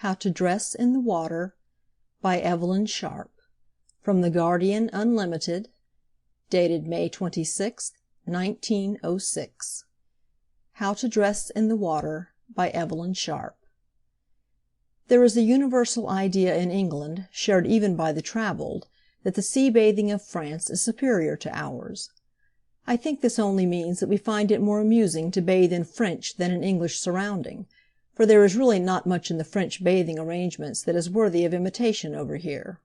How to Dress in the Water, by Evelyn Sharp, from The Guardian Unlimited, dated May 26, 1906. How to Dress in the Water, by Evelyn Sharp. There is a universal idea in England, shared even by the travelled, that the sea-bathing of France is superior to ours. I think this only means that we find it more amusing to bathe in French than in English surrounding, for there is really not much in the French bathing arrangements that is worthy of imitation over here.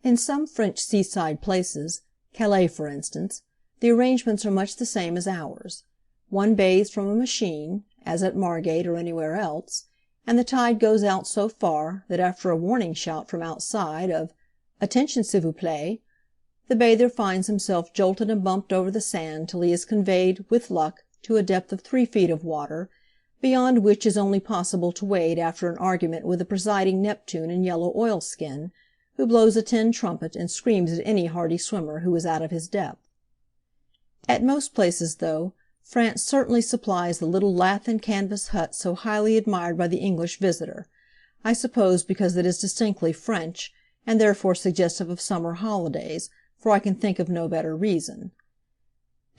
In some French seaside places, Calais for instance, the arrangements are much the same as ours. One bathes from a machine, as at Margate or anywhere else, and the tide goes out so far that after a warning shout from outside of "Attention, s'il vous plaît," the bather finds himself jolted and bumped over the sand till he is conveyed, with luck, to a depth of 3 feet of water, beyond which is only possible to wade after an argument with the presiding Neptune in yellow oilskin, who blows a tin trumpet and screams at any hardy swimmer who is out of his depth. At most places, though, France certainly supplies the little lath and canvas hut so highly admired by the English visitor, I suppose because it is distinctly French, and therefore suggestive of summer holidays, for I can think of no better reason.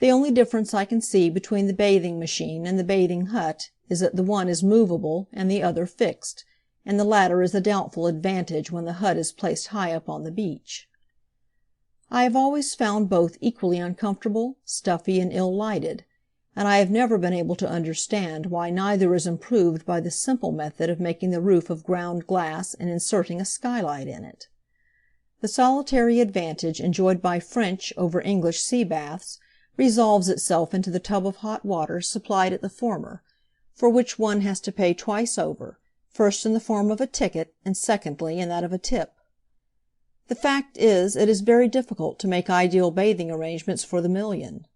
The only difference I can see between the bathing machine and the bathing hut is that the one is movable and the other fixed, and the latter is a doubtful advantage when the hut is placed high up on the beach. I have always found both equally uncomfortable, stuffy, and ill-lighted, and I have never been able to understand why neither is improved by the simple method of making the roof of ground glass and inserting a skylight in it. The solitary advantage enjoyed by French over English sea baths resolves itself into the tub of hot water supplied at the former, for which one has to pay twice over, first in the form of a ticket, and secondly in that of a tip. The fact is, it is very difficult to make ideal bathing arrangements for the million.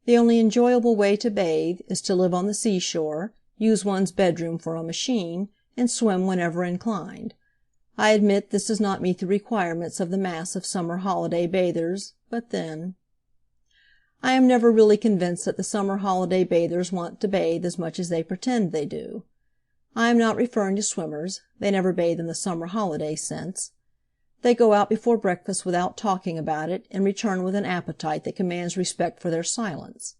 The only enjoyable way to bathe is to live on the seashore, use one's bedroom for a machine, and swim whenever inclined. I admit this does not meet the requirements of the mass of summer holiday bathers, but then, I am never really convinced that the summer holiday bathers want to bathe as much as they pretend they do. I am not referring to swimmers, they never bathe in the summer holiday sense. They go out before breakfast without talking about it, and return with an appetite that commands respect for their silence.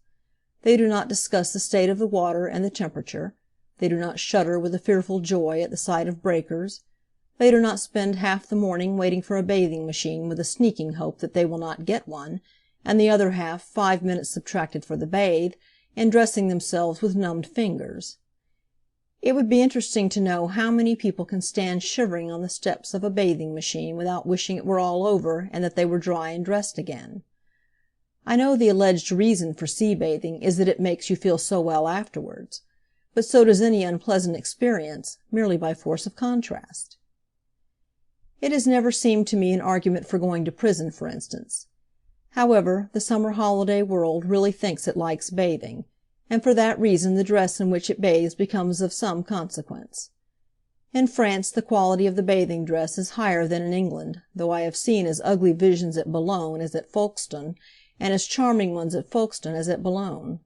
They do not discuss the state of the water and the temperature. They do not shudder with a fearful joy at the sight of breakers. They do not spend half the morning waiting for a bathing machine with a sneaking hope that they will not get one, and the other half 5 minutes subtracted for the bathe, in dressing themselves with numbed fingers. It would be interesting to know how many people can stand shivering on the steps of a bathing machine without wishing it were all over and that they were dry and dressed again. I know the alleged reason for sea bathing is that it makes you feel so well afterwards, but so does any unpleasant experience, merely by force of contrast. It has never seemed to me an argument for going to prison, for instance. However, the summer holiday world really thinks it likes bathing, and for that reason the dress in which it bathes becomes of some consequence. In France the quality of the bathing dress is higher than in England, though I have seen as ugly visions at Boulogne as at Folkestone, and as charming ones at Folkestone as at Boulogne.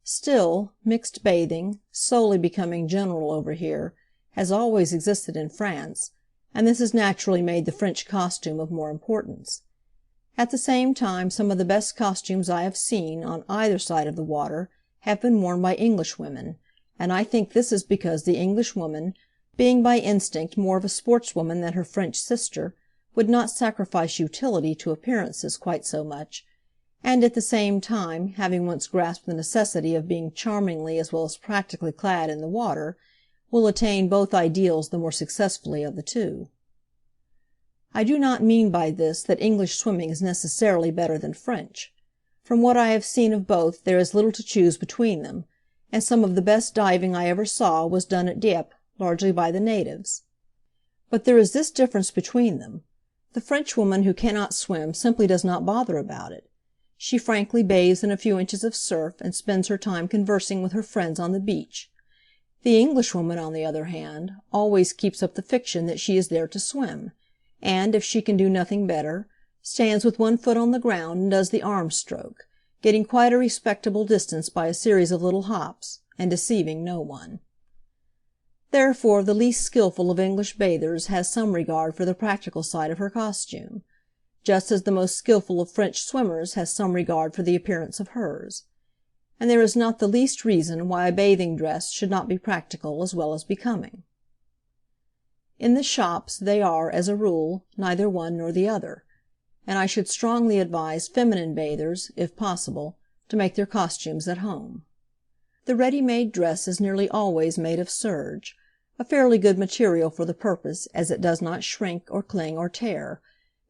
Still, mixed bathing, solely becoming general over here, has always existed in France, and this has naturally made the French costume of more importance. At the same time, some of the best costumes I have seen, on either side of the water, have been worn by English women, and I think this is because the English woman, being by instinct more of a sportswoman than her French sister, would not sacrifice utility to appearances quite so much, and at the same time, having once grasped the necessity of being charmingly as well as practically clad in the water, will attain both ideals the more successfully of the two. I do not mean by this that English swimming is necessarily better than French. From what I have seen of both there is little to choose between them, and some of the best diving I ever saw was done at Dieppe, largely by the natives. But there is this difference between them. The Frenchwoman who cannot swim simply does not bother about it. She frankly bathes in a few inches of surf, and spends her time conversing with her friends on the beach. The Englishwoman, on the other hand, always keeps up the fiction that she is there to swim, and, if she can do nothing better, stands with one foot on the ground and does the arm stroke, getting quite a respectable distance by a series of little hops, and deceiving no one. Therefore the least skilful of English bathers has some regard for the practical side of her costume, just as the most skilful of French swimmers has some regard for the appearance of hers. And there is not the least reason why a bathing dress should not be practical as well as becoming. In the shops they are, as a rule, neither one nor the other, and I should strongly advise feminine bathers, if possible, to make their costumes at home. The ready-made dress is nearly always made of serge, a fairly good material for the purpose, as it does not shrink or cling or tear,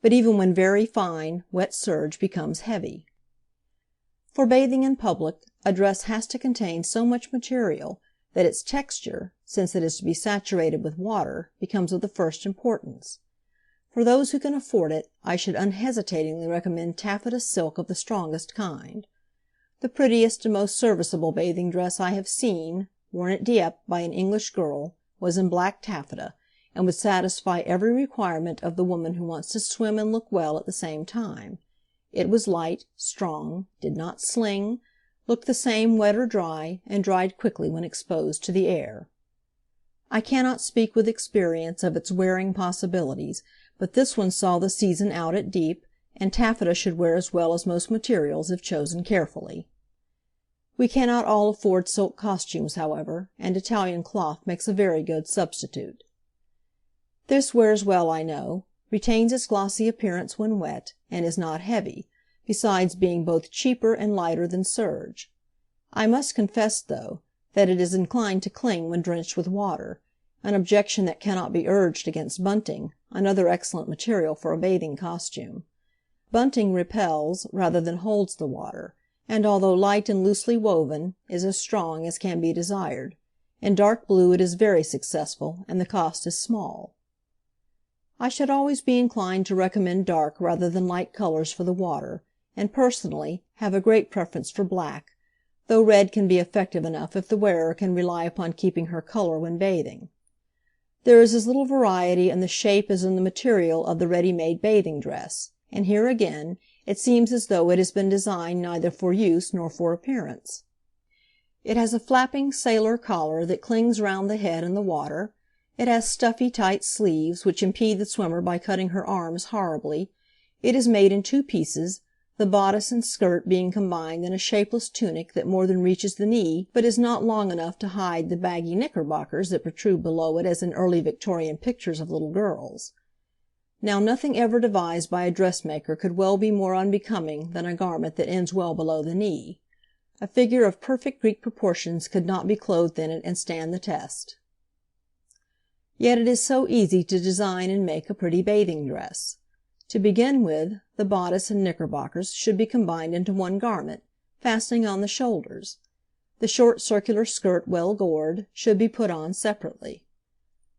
but even when very fine, wet serge becomes heavy. For bathing in public, a dress has to contain so much material that its texture, since it is to be saturated with water, becomes of the first importance. For those who can afford it, I should unhesitatingly recommend taffeta silk of the strongest kind. The prettiest and most serviceable bathing dress I have seen, worn at Dieppe by an English girl, was in black taffeta, and would satisfy every requirement of the woman who wants to swim and look well at the same time. It was light, strong, did not sling, looked the same wet or dry, and dried quickly when exposed to the air. I cannot speak with experience of its wearing possibilities, but this one saw the season out at Dieppe, and taffeta should wear as well as most materials if chosen carefully. We cannot all afford silk costumes, however, and Italian cloth makes a very good substitute. This wears well, I know, retains its glossy appearance when wet, and is not heavy, besides being both cheaper and lighter than serge. I must confess, though, that it is inclined to cling when drenched with water, an objection that cannot be urged against bunting, another excellent material for a bathing costume. Bunting repels rather than holds the water, and although light and loosely woven, is as strong as can be desired. In dark blue it is very successful, and the cost is small. I should always be inclined to recommend dark rather than light colors for the water, and personally have a great preference for black, though red can be effective enough if the wearer can rely upon keeping her color when bathing. There is as little variety in the shape as in the material of the ready-made bathing dress, and here again it seems as though it has been designed neither for use nor for appearance. It has a flapping sailor collar that clings round the head in the water. It has stuffy tight sleeves, which impede the swimmer by cutting her arms horribly. It is made in two pieces, the bodice and skirt being combined in a shapeless tunic that more than reaches the knee, but is not long enough to hide the baggy knickerbockers that protrude below it as in early Victorian pictures of little girls. Now nothing ever devised by a dressmaker could well be more unbecoming than a garment that ends well below the knee. A figure of perfect Greek proportions could not be clothed in it and stand the test. Yet it is so easy to design and make a pretty bathing dress. To begin with, the bodice and knickerbockers should be combined into one garment, fastening on the shoulders. The short circular skirt, well gored, should be put on separately.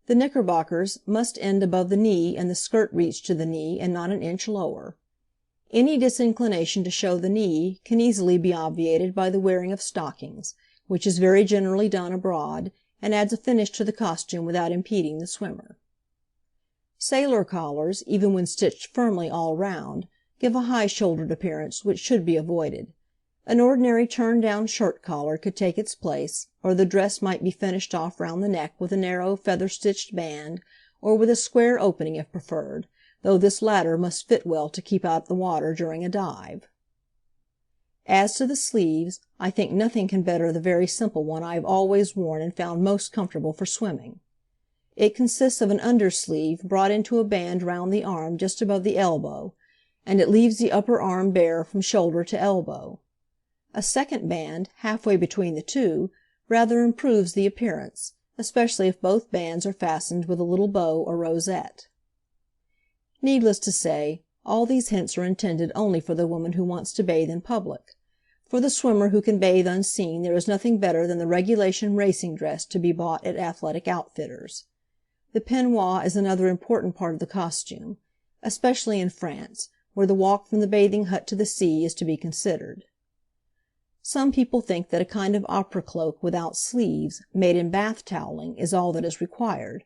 The knickerbockers must end above the knee and the skirt reach to the knee and not an inch lower. Any disinclination to show the knee can easily be obviated by the wearing of stockings, which is very generally done abroad, and adds a finish to the costume without impeding the swimmer. Sailor collars, even when stitched firmly all round, give a high-shouldered appearance which should be avoided. An ordinary turned-down shirt collar could take its place, or the dress might be finished off round the neck with a narrow feather-stitched band, or with a square opening if preferred, though this latter must fit well to keep out the water during a dive. As to the sleeves, I think nothing can better the very simple one I have always worn and found most comfortable for swimming. It consists of an undersleeve brought into a band round the arm just above the elbow, and it leaves the upper arm bare from shoulder to elbow. A second band, halfway between the two, rather improves the appearance, especially if both bands are fastened with a little bow or rosette. Needless to say, all these hints are intended only for the woman who wants to bathe in public. For the swimmer who can bathe unseen there is nothing better than the regulation racing dress to be bought at athletic outfitters. The peignoir is another important part of the costume, especially in France, where the walk from the bathing hut to the sea is to be considered. Some people think that a kind of opera cloak without sleeves, made in bath toweling, is all that is required,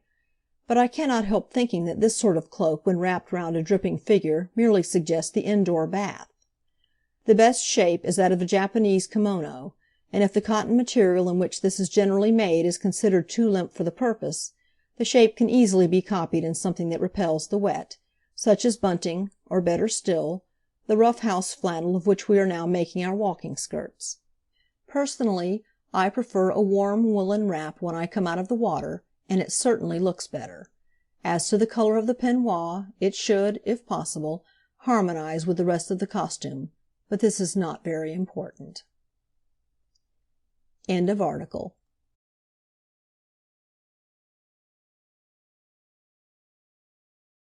but I cannot help thinking that this sort of cloak when wrapped round a dripping figure merely suggests the indoor bath. The best shape is that of the Japanese kimono, and if the cotton material in which this is generally made is considered too limp for the purpose, the shape can easily be copied in something that repels the wet, such as bunting, or better still, the rough house flannel of which we are now making our walking skirts. Personally, I prefer a warm woolen wrap when I come out of the water, and it certainly looks better. As to the color of the peignoir, it should, if possible, harmonize with the rest of the costume, but this is not very important. End of article.